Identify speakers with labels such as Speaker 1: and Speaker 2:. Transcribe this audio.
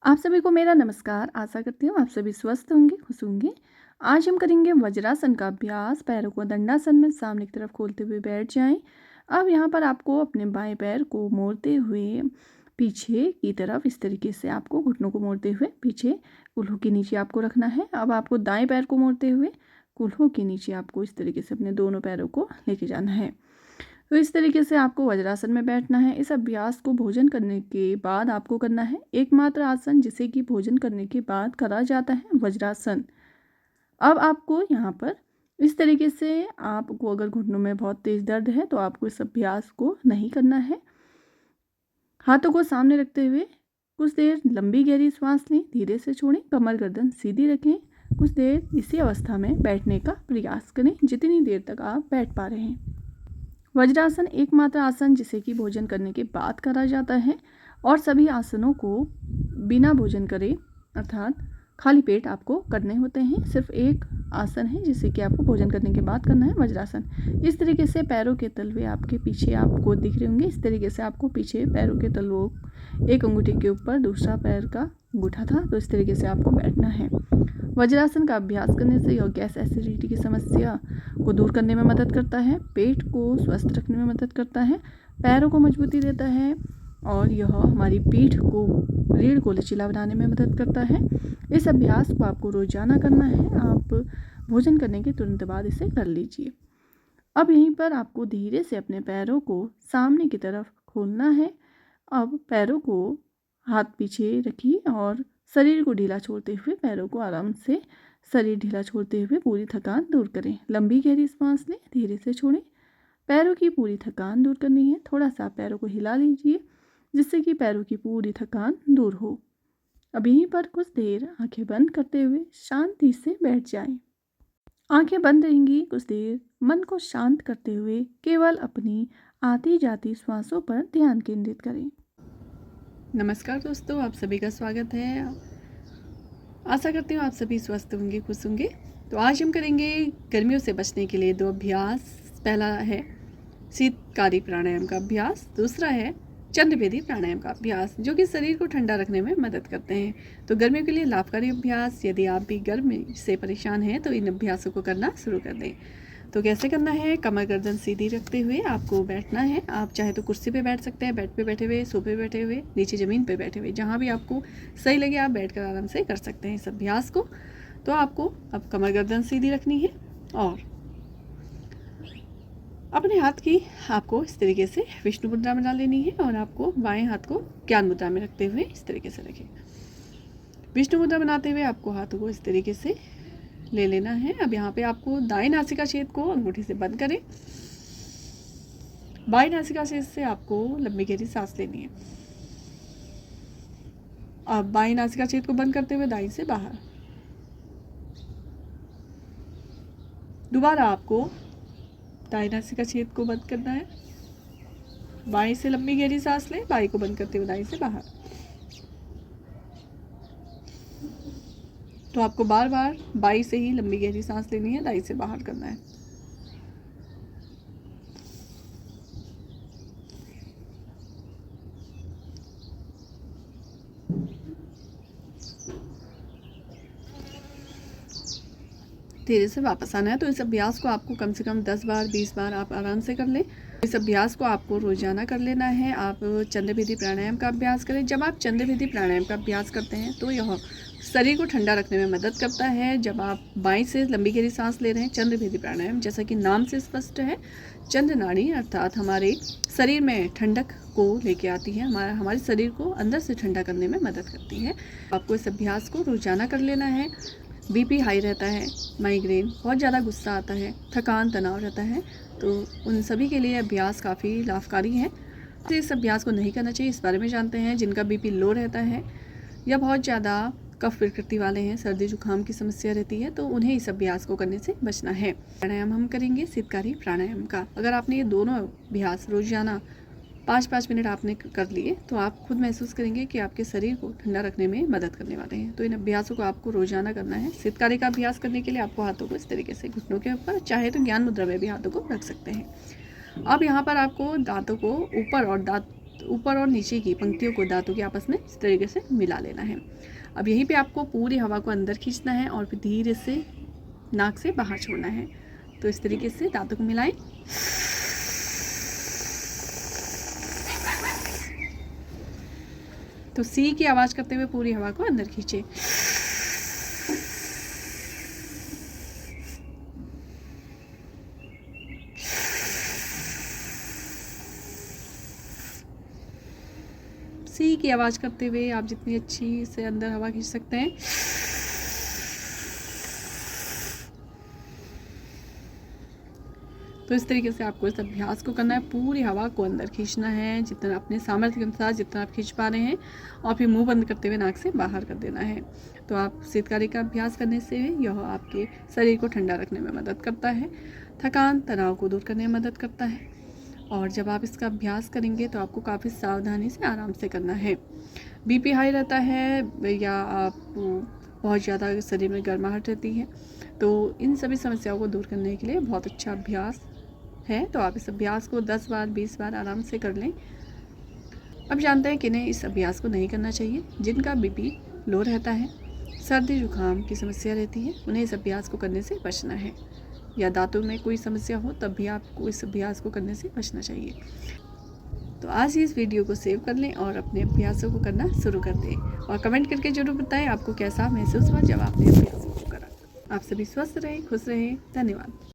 Speaker 1: आप सभी को मेरा नमस्कार। आशा करती हूँ आप सभी स्वस्थ होंगे, खुश होंगे। आज हम करेंगे वज्रासन का अभ्यास। पैरों को दंडासन में सामने की तरफ खोलते हुए बैठ जाएं। अब यहाँ पर आपको अपने बाएं पैर को मोड़ते हुए पीछे की तरफ इस तरीके से आपको घुटनों को मोड़ते हुए पीछे कूल्हों के नीचे आपको रखना है। अब आपको दाएं पैर को मोड़ते हुए कूल्हों के नीचे आपको इस तरीके से अपने दोनों पैरों को लेके जाना है। तो इस तरीके से आपको वज्रासन में बैठना है। इस अभ्यास को भोजन करने के बाद आपको करना है। एकमात्र आसन जिसे कि भोजन करने के बाद करा जाता है वज्रासन। अब आपको यहाँ पर इस तरीके से आपको अगर घुटनों में बहुत तेज दर्द है तो आपको इस अभ्यास को नहीं करना है। हाथों को सामने रखते हुए कुछ देर लंबी गहरी सांस लें, धीरे से छोड़ें, कमर गर्दन सीधी रखें। कुछ देर इसी अवस्था में बैठने का प्रयास करें जितनी देर तक आप बैठ पा रहे हैं। वज्रासन एकमात्र आसन जिसे कि भोजन करने के बाद करा जाता है और सभी आसनों को बिना भोजन करे अर्थात खाली पेट आपको करने होते हैं। सिर्फ एक आसन है जिसे कि आपको भोजन करने के बाद करना है, वज्रासन। इस तरीके से पैरों के तलवे आपके पीछे आपको दिख रहे होंगे। इस तरीके से आपको पीछे पैरों के तलवों, एक अंगूठे के ऊपर दूसरा पैर का अंगूठा था, तो इस तरीके से आपको बैठना है। वज्रासन का अभ्यास करने से यह गैस एसिडिटी की समस्या को दूर करने में मदद करता है, पेट को स्वस्थ रखने में मदद करता है, पैरों को मजबूती देता है और यह हमारी पीठ को, रीढ़ को लचीला बनाने में मदद करता है। इस अभ्यास को आपको रोजाना करना है। आप भोजन करने के तुरंत बाद इसे कर लीजिए। अब यहीं पर आपको धीरे से अपने पैरों को सामने की तरफ खोलना है। अब पैरों को हाथ पीछे रखिए और शरीर को ढीला छोड़ते हुए पैरों को आराम से शरीर ढीला छोड़ते हुए पूरी थकान दूर करें। लंबी गहरी सांस लें, धीरे से छोड़ें। पैरों की पूरी थकान दूर करनी है। थोड़ा सा पैरों को हिला लीजिए जिससे कि पैरों की पूरी थकान दूर हो। अब यहीं पर कुछ देर आंखें बंद करते हुए शांति से बैठ जाएं। आंखें बंद रहेंगी कुछ देर। मन को शांत करते हुए केवल अपनी आती जाती श्वासों पर ध्यान केंद्रित करें। नमस्कार दोस्तों, आप सभी का स्वागत है। आशा करती हूँ आप सभी स्वस्थ होंगे, खुश होंगे। तो आज हम करेंगे गर्मियों से बचने के लिए 2 अभ्यास। पहला है शीतकारी प्राणायाम का अभ्यास, दूसरा है चंद्रभेदी प्राणायाम का अभ्यास, जो कि शरीर को ठंडा रखने में मदद करते हैं। तो गर्मियों के लिए लाभकारी अभ्यास। यदि आप भी गर्मी से परेशान हैं तो इन अभ्यासों को करना शुरू कर दें। तो कैसे करना है? कमर गर्दन सीधी रखते हुए आपको बैठना है। आप चाहे तो कुर्सी पे बैठ सकते हैं, बेड पे बैठे हुए, सोफे पे बैठे हुए, नीचे ज़मीन पे बैठे हुए, जहाँ भी आपको सही लगे आप बैठकर आराम से कर सकते हैं इस अभ्यास को। तो आपको अब कमर गर्दन सीधी रखनी है और अपने हाथ की आपको इस तरीके से विष्णु मुद्रा में डाल लेनी है और आपको बाएं हाथ को ज्ञान मुद्रा में रखते हुए इस तरीके से रखें। विष्णु मुद्रा बनाते हुए आपको हाथों को इस तरीके से ले लेना है। अब यहाँ पे आपको दाएं नासिका छेद को अंगूठी से बंद करें। बाएं नासिका छेद से आपको लंबी गहरी सांस लेनी है। अब बाएं नासिका छेद को बंद करते हुए दाएं से बाहर। दोबारा आपको दाएं नासिका छेद को बंद करना है। बाएं से लंबी गहरी सांस लें, बाएं को बंद करते हुए दाएं से बाहर। तो आपको बार बार बाएं से ही लंबी गहरी सांस लेनी है, दाएं से बाहर करना है। धीरे से वापस आना है। तो इस अभ्यास को आपको कम से कम 10 बार 20 बार आप आराम से कर लें। इस अभ्यास को आपको रोजाना कर लेना है। आप चंद्रभेदी प्राणायाम का अभ्यास करें। जब आप चंद्रभेदी प्राणायाम का अभ्यास करते हैं तो यह शरीर को ठंडा रखने में मदद करता है। जब आप बाएं से लंबी गहरी सांस ले रहे हैं, चंद्रभेदी प्राणायाम जैसा कि नाम से स्पष्ट है, चंद्र नाड़ी अर्थात हमारे शरीर में ठंडक को लेके आती है, हमारे शरीर को अंदर से ठंडा करने में मदद करती है। आपको इस अभ्यास को रोजाना कर लेना है। बीपी हाई रहता है, माइग्रेन, बहुत ज़्यादा गुस्सा आता है, थकान तनाव रहता है, तो उन सभी के लिए अभ्यास काफ़ी लाभकारी है। इस अभ्यास को नहीं करना चाहिए, इस बारे में जानते हैं। जिनका बीपी लो रहता है या बहुत ज़्यादा कफ प्रकृति वाले हैं, सर्दी जुकाम की समस्या रहती है, तो उन्हें इस अभ्यास को करने से बचना है। प्राणायाम हम करेंगे शीतकारी प्राणायाम का। अगर आपने ये दोनों अभ्यास रोजाना 5-5 मिनट आपने कर लिए तो आप खुद महसूस करेंगे कि आपके शरीर को ठंडा रखने में मदद करने वाले हैं। तो इन अभ्यासों को आपको रोजाना करना है। शीतकारी का अभ्यास करने के लिए आपको हाथों को इस तरीके से घुटनों के ऊपर, चाहे तो ज्ञान मुद्रा में भी हाथों को रख सकते हैं। अब यहाँ पर आपको दांतों को ऊपर और दांत तो ऊपर और नीचे की पंक्तियों को दांतों के आपस में इस तरीके से मिला लेना है। अब यहीं पे आपको पूरी हवा को अंदर खींचना है और फिर धीरे से नाक से बाहर छोड़ना है। तो इस तरीके से दांतों को मिलाएं। तो सी की आवाज़ करते हुए पूरी हवा को अंदर खींचे। सी की आवाज़ करते हुए आप जितनी अच्छी से अंदर हवा खींच सकते हैं। तो इस तरीके से आपको इस अभ्यास को करना है। पूरी हवा को अंदर खींचना है जितना अपने सामर्थ्य के अनुसार जितना आप खींच पा रहे हैं, और फिर मुंह बंद करते हुए नाक से बाहर कर देना है। तो आप शीतकारी का अभ्यास करने से यह आपके शरीर को ठंडा रखने में मदद करता है, थकान तनाव को दूर करने में मदद करता है। और जब आप इसका अभ्यास करेंगे तो आपको काफ़ी सावधानी से आराम से करना है। बीपी हाई रहता है या आप बहुत ज़्यादा शरीर में गर्माहट रहती है, तो इन सभी समस्याओं को दूर करने के लिए बहुत अच्छा अभ्यास है। तो आप इस अभ्यास को 10 बार 20 बार आराम से कर लें। अब जानते हैं किन्हें इस अभ्यास को नहीं करना चाहिए। जिनका बीपी लो रहता है, सर्दी जुकाम की समस्या रहती है, उन्हें इस अभ्यास को करने से बचना है। या दांतों में कोई समस्या हो तब भी आपको इस अभ्यास को करने से बचना चाहिए। तो आज ही इस वीडियो को सेव कर लें और अपने अभ्यासों को करना शुरू कर दें, और कमेंट करके जरूर बताएं आपको कैसा महसूस हुआ जब आपने अभ्यासों को करा। आप सभी स्वस्थ रहें, खुश रहें। धन्यवाद।